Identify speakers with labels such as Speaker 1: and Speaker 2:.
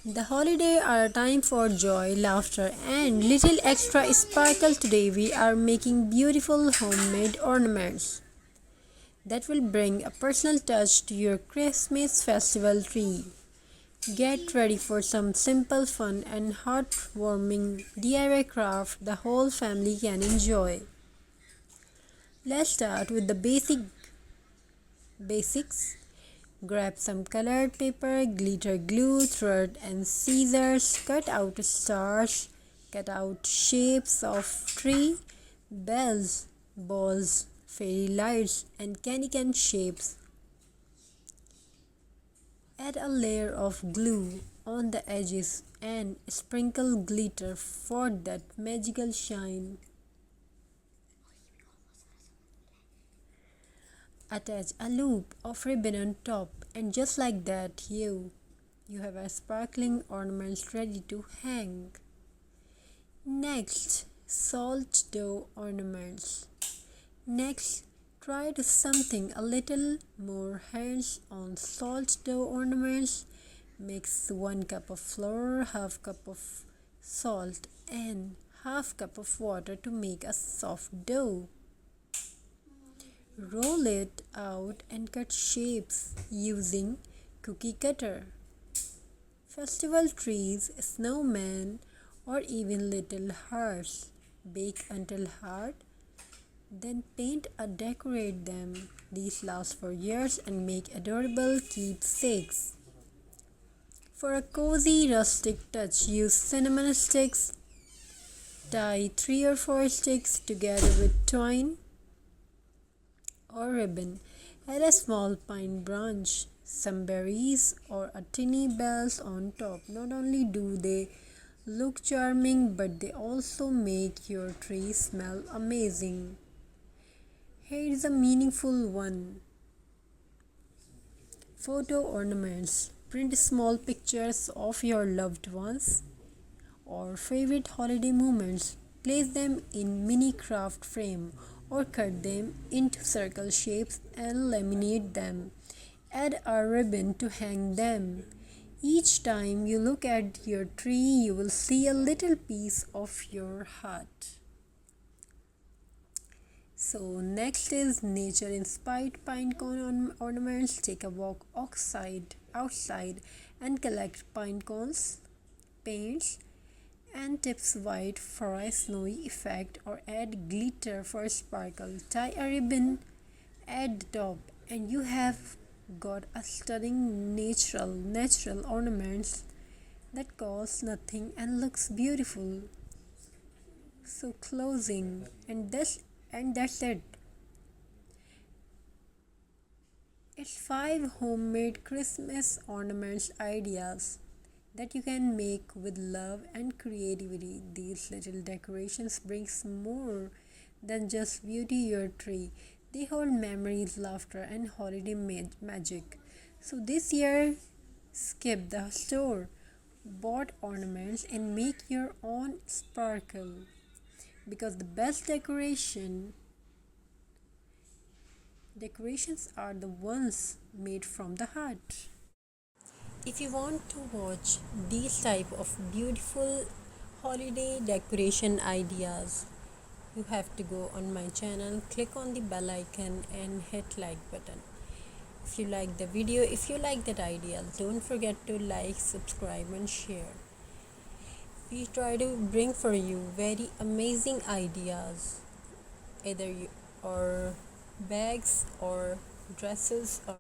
Speaker 1: The holidays are a time for joy, laughter, and little extra sparkle. Today we are making beautiful homemade ornaments that will bring a personal touch to your Christmas festival tree. Get ready for some simple, fun, and heartwarming DIY craft the whole family can enjoy. Let's start with the basics. Grab some colored paper, glitter glue, thread, and scissors. Cut out stars. Cut out shapes of tree, bells, balls, fairy lights, and candy cane shapes. Add a layer of glue on the edges and sprinkle glitter for that magical shine. Attach a loop of ribbon on top, and just like that you have a sparkling ornaments ready to hang. Next, salt dough ornaments. Next, try to something a little more hands-on. Salt dough ornaments. Mix 1 cup of flour, half cup of salt, and half cup of water to make a soft dough. Roll it out and cut shapes using cookie cutter. Festival trees, snowmen, or even little hearts. Bake until hard, then paint or decorate them. These last for years and make adorable keepsakes. For a cozy rustic touch, use cinnamon sticks. Tie 3 or 4 sticks together with twine or ribbon. Add a small pine branch, some berries, or a tiny bells on top. Not only do they look charming, but they also make your tree smell amazing. Here is a meaningful one. Photo ornaments. Print small pictures of your loved ones or favorite holiday moments. Place them in mini craft frame or cut them into circle shapes and laminate them. Add a ribbon to hang them. Each time you look at your tree, you will see a little piece of your heart. So next is nature inspired pine cone ornaments. Take a walk outside and collect pine cones, paints, and tips white for a snowy effect, or add glitter for sparkle. Tie a ribbon at the top and you have got a stunning natural ornaments that cost nothing and looks beautiful. So closing, and that's it. It's 5 homemade Christmas ornaments ideas that you can make with love and creativity. These little decorations brings more than just beauty your tree. They hold memories, laughter, and holiday magic. So this year, skip the store, bought ornaments, and make your own sparkle. Because the best decorations are the ones made from the heart. If you want to watch these type of beautiful holiday decoration ideas, you have to go on my channel, click on the bell icon and hit like button. If you like the video, if you like that idea, don't forget to like, subscribe and share. We try to bring for you very amazing ideas, either or bags or dresses or